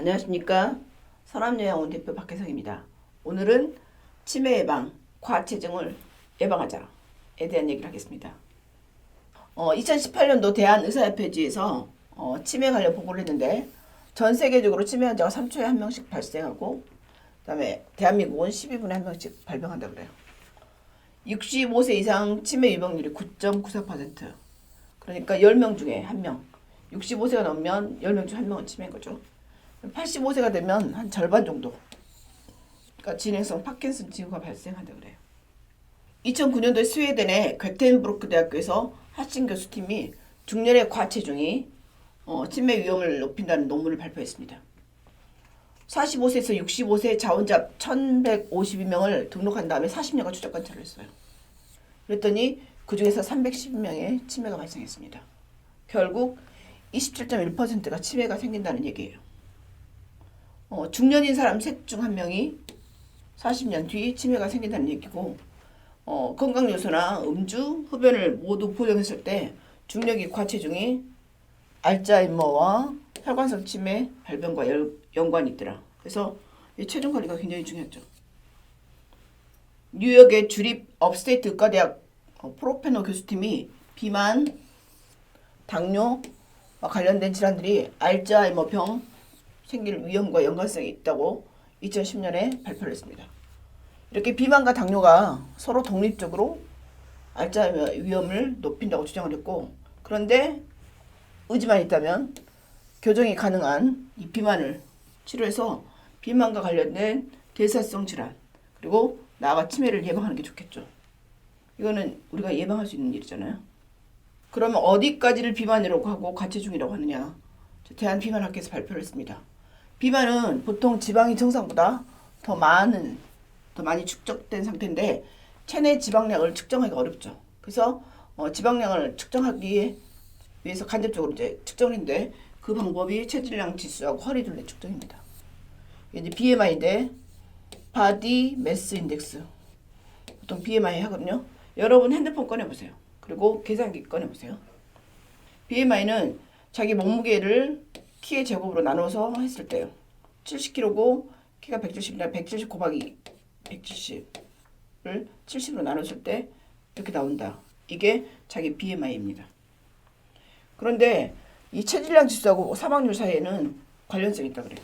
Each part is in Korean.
안녕하십니까. 서남요양원 대표 박혜성입니다. 오늘은 치매 예방, 과체중을 예방하자에 대한 얘기를 하겠습니다. 2018년도 대한의사협회지에서 치매 관련 보고를 했는데 전 세계적으로 치매 환자가 3초에 1명씩 발생하고 그 다음에 대한민국은 12분에 1명씩 발병한다 그래요. 65세 이상 치매 유병률이 9.94%. 그러니까 10명 중에 1명. 65세가 넘으면 10명 중 1명은 치매인 거죠. 85세가 되면 한 절반 정도, 그러니까 진행성 파킨슨 징후가 발생한다 그래요. 2009년도에 스웨덴의 괴텐브루크 대학교에서 하신 교수팀이 중년의 과체중이 치매 위험을 높인다는 논문을 발표했습니다. 45세에서 65세 자원자 1152명을 등록한 다음에 40년간 추적 관찰을 했어요. 그랬더니 그 중에서 312명의 치매가 발생했습니다. 결국 27.1%가 치매가 생긴다는 얘기예요. 중년인 사람 셋 중 한 명이 40년 뒤 치매가 생긴다는 얘기고, 건강 요소나 음주, 흡연을 모두 보정했을 때 중력이 과체중이 알츠하이머와 혈관성 치매 발병과 연관이 있더라. 그래서 이 체중 관리가 굉장히 중요하죠. 뉴욕의 주립 업스테이트 의과대학 프로페너 교수팀이 비만, 당뇨와 관련된 질환들이 알츠하이머병 생길 위험과 연관성이 있다고 2010년에 발표를 했습니다. 이렇게 비만과 당뇨가 서로 독립적으로 알츠하이머 위험을 높인다고 주장을 했고, 그런데 의지만 있다면 교정이 가능한 이 비만을 치료해서 비만과 관련된 대사성 질환 그리고 나아가 치매를 예방하는 게 좋겠죠. 이거는 우리가 예방할 수 있는 일이잖아요. 그러면 어디까지를 비만이라고 하고 과체중이라고 하느냐? 대한비만학회에서 발표를 했습니다. 비만은 보통 지방이 정상보다 더 많이 축적된 상태인데 체내 지방량을 측정하기 어렵죠. 그래서 지방량을 측정하기 위해서 간접적으로 이제 측정을 했는데 그 방법이 체질량 지수하고 허리둘레 측정입니다. 이제 BMI인데 바디 매스 인덱스, 보통 BMI 하거든요. 여러분 핸드폰 꺼내보세요. 그리고 계산기 꺼내보세요. BMI는 자기 몸무게를 키의 제곱으로 나눠서 했을 때요. 70kg고 키가 170이나 170 곱하기 170을 70으로 나눴을 때 이렇게 나온다. 이게 자기 BMI입니다. 그런데 이 체질량 지수하고 사망률 사이에는 관련성이 있다 그래요.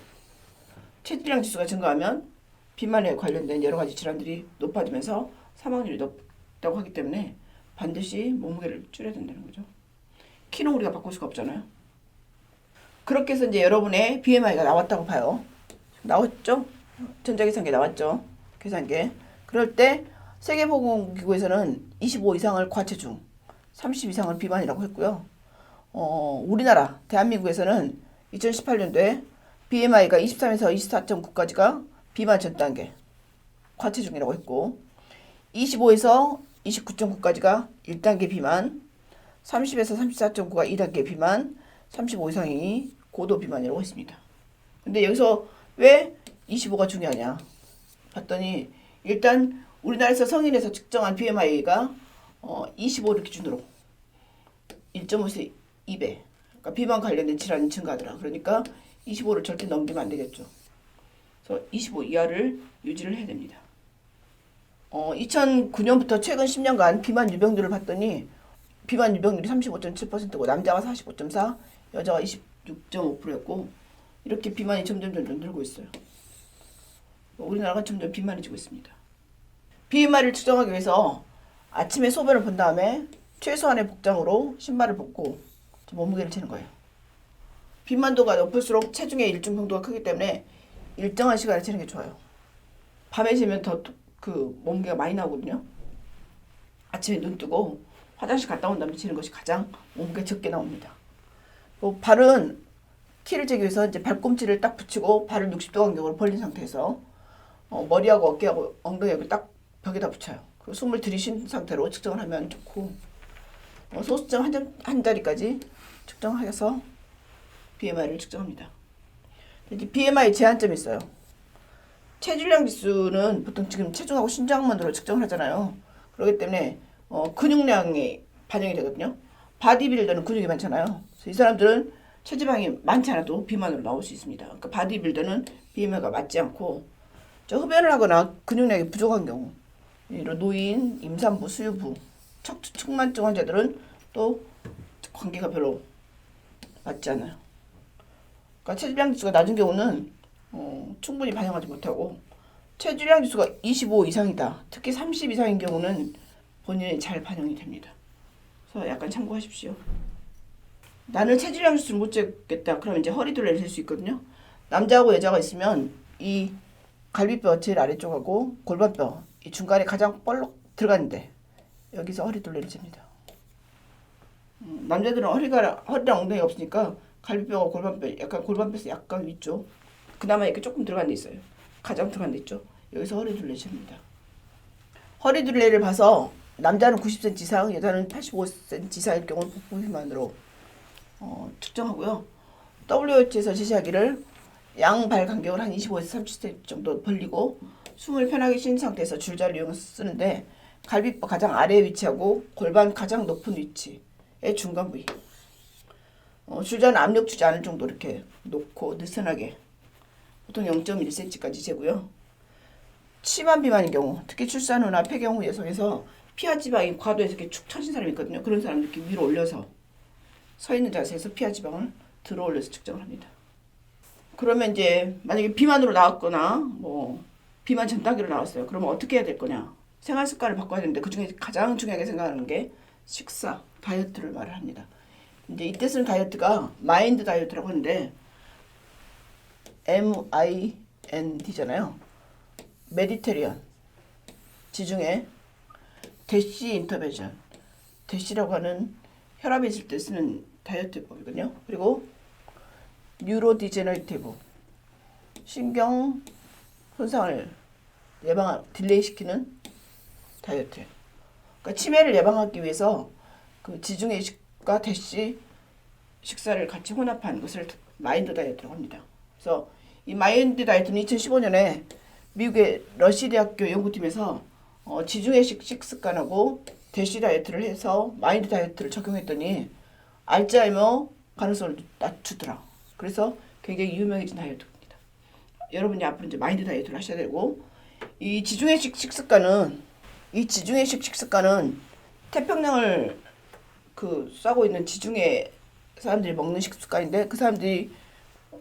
체질량 지수가 증가하면 비만에 관련된 여러 가지 질환들이 높아지면서 사망률이 높다고 하기 때문에 반드시 몸무게를 줄여야 된다는 거죠. 키는 우리가 바꿀 수가 없잖아요. 그렇게 해서 이제 여러분의 BMI가 나왔다고 봐요. 나왔죠? 전자계산기에 나왔죠? 계산기에. 그럴 때 세계보건기구에서는 25 이상을 과체중, 30 이상을 비만이라고 했고요. 우리나라 대한민국에서는 2018년도에 BMI가 23에서 24.9까지가 비만 전 단계, 과체중이라고 했고, 25에서 29.9까지가 1단계 비만, 30에서 34.9가 2단계 비만, 35 이상이 고도 비만이라고 했습니다. 근데 여기서 왜 25가 중요하냐 봤더니, 일단 우리나라에서 성인에서 측정한 BMI가 25를 기준으로 1.5에서 2배, 그러니까 비만 관련된 질환이 증가하더라. 그러니까 25를 절대 넘기면 안 되겠죠. 그래서 25 이하를 유지를 해야 됩니다. 2009년부터 최근 10년간 비만 유병률을 봤더니 비만 유병률이 35.7%고 남자가 45.4, 여자가 26.5%였고, 이렇게 비만이 점점 늘고 있어요. 우리나라가 점점 비만해지고 있습니다. BMI를 측정하기 위해서 아침에 소변을 본 다음에 최소한의 복장으로 신발을 벗고 몸무게를 재는 거예요. 비만도가 높을수록 체중의 일중 변동가 크기 때문에 일정한 시간에 재는 게 좋아요. 밤에 재면 더 몸무게가 많이 나오거든요. 아침에 눈 뜨고 화장실 갔다 온 다음에 재는 것이 가장 몸무게 적게 나옵니다. 발은 키를 재기 위해서 이제 발꿈치를 딱 붙이고 발을 60도 간격으로 벌린 상태에서 머리하고 어깨하고 엉덩이하고 딱 벽에다 붙여요. 그리고 숨을 들이쉰 상태로 측정을 하면 좋고, 소수점 한 자리까지 측정해서 BMI를 측정합니다. 이제 BMI 제한점이 있어요. 체질량 지수는 보통 지금 체중하고 신장만으로 측정을 하잖아요. 그렇기 때문에 근육량이 반영이 되거든요. 바디빌더는 근육이 많잖아요. 그래서 이 사람들은 체지방이 많지 않아도 비만으로 나올 수 있습니다. 그러니까 바디빌더는 BMI가 맞지 않고 흡연을 하거나 근육량이 부족한 경우, 이런 노인, 임산부, 수유부, 척추 측만증 환자들은 또 관계가 별로 맞지 않아요. 그러니까 체질량 지수가 낮은 경우는 충분히 반영하지 못하고 체질량 지수가 25 이상이다. 특히 30 이상인 경우는 본인이 잘 반영이 됩니다. 그래서 약간 참고하십시오. 나는 체질량 지수를 못 재겠다. 그러면 이제 허리둘레를 잴 수 있거든요. 남자하고 여자가 있으면 이 갈비뼈 제일 아래쪽하고 골반뼈 이 중간에 가장 볼록 들어가는데 여기서 허리둘레를 잽니다. 남자들은 허리랑 엉덩이가 없으니까 갈비뼈와 골반뼈, 약간 골반뼈에서 약간 위쪽, 그나마 이렇게 조금 들어간 데 있어요. 가장 들어간 데 있죠. 여기서 허리둘레 잽니다. 허리둘레를 봐서 남자는 90cm 이상, 여자는 85cm 이상일 경우는 복부 비만으로 측정하고요. WHO에서 제시하기를 양발 간격을 한 25에서 30cm 정도 벌리고 숨을 편하게 쉰 상태에서 줄자를 이용해서 쓰는데 갈비뼈 가장 아래에 위치하고 골반 가장 높은 위치의 중간 부위. 줄자는 압력 주지 않을 정도 이렇게 놓고 느슨하게 보통 0.1cm까지 재고요. 심한 비만인 경우, 특히 출산 후나 폐경 후 여성에서 피하 지방이 과도해서 이렇게 축 처진 사람이 있거든요. 그런 사람은 이렇게 위로 올려서 서 있는 자세에서 피하 지방을 들어 올려서 측정을 합니다. 그러면 이제 만약에 비만으로 나왔거나 뭐 비만 전 단계로 나왔어요. 그러면 어떻게 해야 될 거냐? 생활 습관을 바꿔야 되는데 그 중에 가장 중요하게 생각하는 게 식사, 다이어트를 말을 합니다. 이제 이때 쓰는 다이어트가 마인드 다이어트라고 하는데 MIND잖아요. 메디테리언, 지중해, 대시 인터벤션, 대시라고 하는 혈압이 있을 때 쓰는 다이어트법이거든요. 그리고 뉴로 디제너레이티브, 신경 손상을 딜레이 시키는 다이어트. 그러니까 치매를 예방하기 위해서 그 지중해식과 대시 식사를 같이 혼합한 것을 마인드 다이어트라고 합니다. 그래서 이 마인드 다이어트는 2015년에 미국의 러시 대학교 연구팀에서 지중해식 식습관하고 대시 다이어트를 해서 마인드 다이어트를 적용했더니 알츠하이머 가능성을 낮추더라. 그래서 굉장히 유명해진 다이어트입니다. 여러분이 앞으로 이제 마인드 다이어트를 하셔야 되고, 이 지중해식 식습관은 태평양을 싸고 있는 지중해 사람들이 먹는 식습관인데 그 사람들이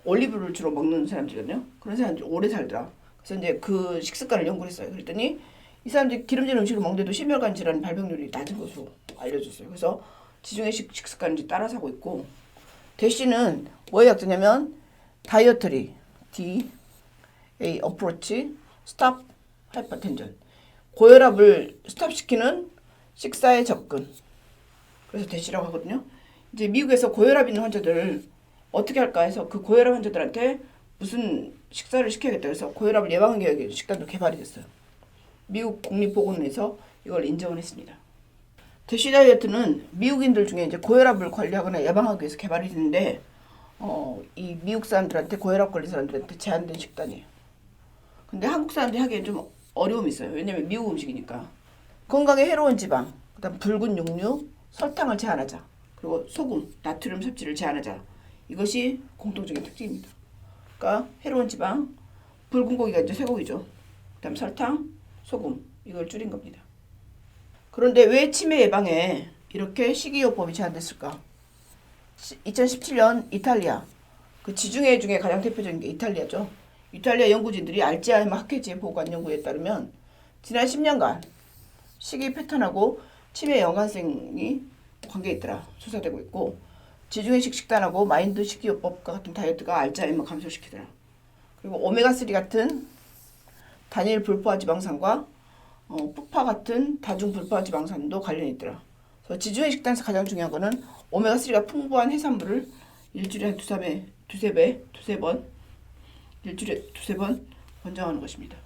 올리브를 주로 먹는 사람들이거든요. 그런 사람들이 오래 살더라. 그래서 이제 그 식습관을 연구를 했어요. 그랬더니 이 사람들이 기름진 음식을 먹는데도 심혈관 질환 발병률이 낮은 것으로 알려졌어요. 그래서 지중해식 식습관을 이제 따라서 하고 있고, 대시는 뭐에 약자냐면 다이어터리, D, A, 어프로치, 스탑, 하이퍼텐전, 고혈압을 스탑시키는 식사에 접근. 그래서 대시라고 하거든요. 이제 미국에서 고혈압 있는 환자들을 어떻게 할까 해서 그 고혈압 환자들한테 무슨 식사를 시켜야겠다. 그래서 고혈압을 예방하기 위해 식단도 개발이 됐어요. 미국 국립보건원에서 이걸 인정을 했습니다. 대시 다이어트는 미국인들 중에 이제 고혈압을 관리하거나 예방하기 위해서 개발이 됐는데 이 미국 사람들한테 고혈압 걸린 사람들한테 제한된 식단이에요. 근데 한국 사람들이 하기엔 좀 어려움이 있어요. 왜냐면 미국 음식이니까. 건강에 해로운 지방, 그다음 붉은 육류, 설탕을 제한하자. 그리고 소금, 나트륨 섭취를 제한하자. 이것이 공통적인 특징입니다. 그러니까 해로운 지방, 붉은 고기가 이제 쇠고기죠. 그다음 설탕, 소금, 이걸 줄인 겁니다. 그런데 왜 치매 예방에 이렇게 식이요법이 제한됐을까? 2017년 이탈리아, 그 지중해 중에 가장 대표적인 게 이탈리아죠. 이탈리아 연구진들이 알츠하이머 학회지에 보고한 연구에 따르면 지난 10년간 식이 패턴하고 치매 연관성이 관계있더라 조사되고 있고, 지중해식 식단하고 마인드 식이요법과 같은 다이어트가 알츠하이머 감소시키더라. 그리고 오메가3 같은 단일 불포화 지방산과 푸파 같은 다중 불포화 지방산도 관련이 있더라. 그래서 지중해 식단에서 가장 중요한 거는 오메가3가 풍부한 해산물을 일주일에 한 두세 번 권장하는 것입니다.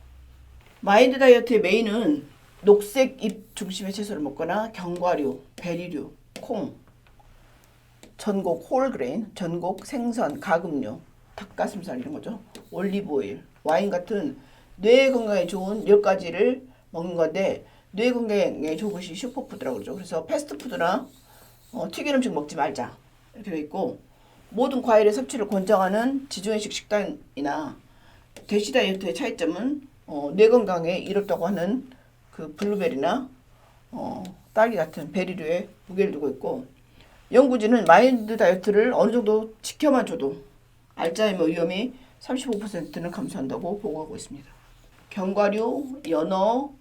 마인드 다이어트의 메인은 녹색 잎 중심의 채소를 먹거나 견과류, 베리류, 콩, 전곡 홀그레인, 전곡 생선, 가금류, 닭가슴살 이런 거죠. 올리브 오일, 와인 같은 뇌 건강에 좋은 10가지를 먹는 건데, 뇌 건강에 좋은 것이 슈퍼푸드라고 그러죠. 그래서 패스트푸드나 튀긴 음식 먹지 말자 이렇게 돼 있고, 모든 과일의 섭취를 권장하는 지중해식 식단이나 대시 다이어트의 차이점은 뇌 건강에 이롭다고 하는 그 블루베리나 딸기 같은 베리류에 무게를 두고 있고, 연구진은 마인드 다이어트를 어느 정도 지켜만 줘도 알츠하이머 위험이 35%는 감소한다고 보고하고 있습니다. 견과류, 연어,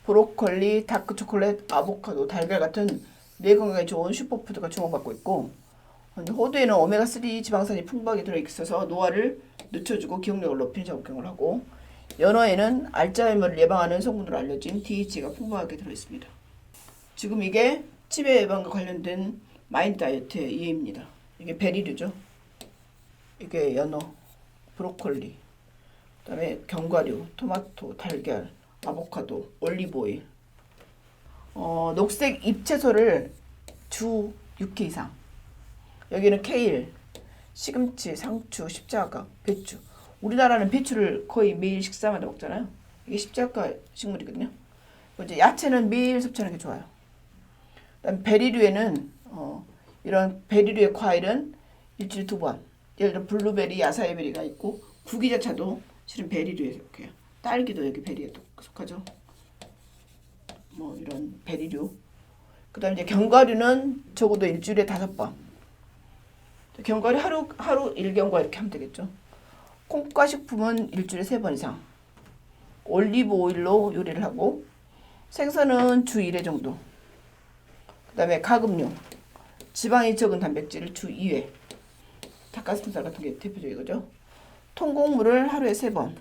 브로콜리, 다크초콜릿, 아보카도, 달걀 같은 뇌 건강에 좋은 슈퍼푸드가 주목받고 있고, 호두에는 오메가3 지방산이 풍부하게 들어있어서 노화를 늦춰주고 기억력을 높이는 작용을 하고, 연어에는 알츠하이머를 예방하는 성분으로 알려진 DHA가 풍부하게 들어있습니다. 지금 이게 치매 예방과 관련된 마인드 다이어트의 이해입니다. 이게 베리류죠. 이게 연어, 브로콜리, 그다음에 견과류, 토마토, 달걀, 아보카도, 올리브 오일. 녹색 잎채소를 주 6회 이상. 여기는 케일, 시금치, 상추, 십자가, 배추. 우리나라는 배추를 거의 매일 식사마다 먹잖아요. 이게 십자가 식물이거든요. 이제 야채는 매일 섭취하는 게 좋아요. 그다음 베리류에는 이런 베리류의 과일은 일주일에 2번. 예를 들어 블루베리, 야사이베리가 있고, 구기자차도 실은 베리류에 속해요. 딸기도 여기 베리에 속하죠. 뭐 이런 베리류. 그다음 이제 견과류는 적어도 일주일에 5번. 견과류 하루 1견과 이렇게 하면 되겠죠. 콩과 식품은 일주일에 3번 이상. 올리브 오일로 요리를 하고, 생선은 주 1회 정도. 그다음에 가금류, 지방이 적은 단백질을 주 2회. 닭가슴살 같은 게 대표적이죠. 통곡물을 하루에 3번.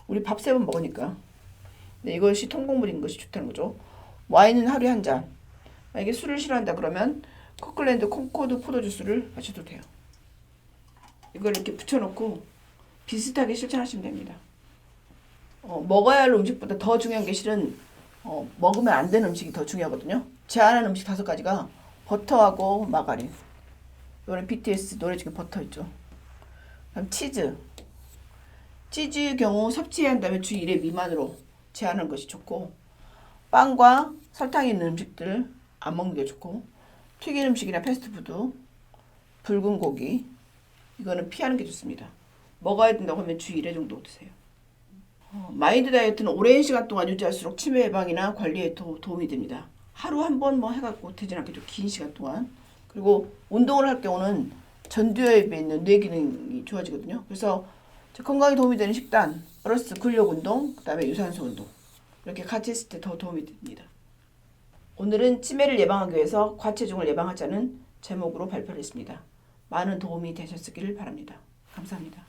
우리 밥 3번 먹으니까. 네, 이것이 통곡물인 것이 좋다는 거죠. 와인은 하루에 1잔. 만약에 술을 싫어한다 그러면 커클랜드 콩코드 포도주스를 마셔도 돼요. 이걸 이렇게 붙여놓고 비슷하게 실천하시면 됩니다. 먹어야 할 음식보다 더 중요한 게 실은 먹으면 안 되는 음식이 더 중요하거든요. 제한한 음식 5가지가 버터하고 마가린. 이번에 BTS 노래 중에 버터 있죠. 그다음 치즈의 경우 섭취해야 한다면 주 1회 미만으로 제한하는 것이 좋고, 빵과 설탕이 있는 음식들 안 먹는 게 좋고, 튀긴 음식이나 패스트푸드, 붉은 고기 이거는 피하는 게 좋습니다. 먹어야 된다고 하면 주 1회 정도 드세요. 마인드 다이어트는 오랜 시간 동안 유지할수록 치매 예방이나 관리에 도움이 됩니다. 하루 한 번 뭐 해갖고 되진 않겠죠. 긴 시간 동안. 그리고 운동을 할 경우는 전두엽에 있는 뇌 기능이 좋아지거든요. 그래서 건강에 도움이 되는 식단 플러스 근력 운동, 그다음에 유산소 운동 이렇게 같이 했을 때 더 도움이 됩니다. 오늘은 치매를 예방하기 위해서 과체중을 예방하자는 제목으로 발표를 했습니다. 많은 도움이 되셨기를 바랍니다. 감사합니다.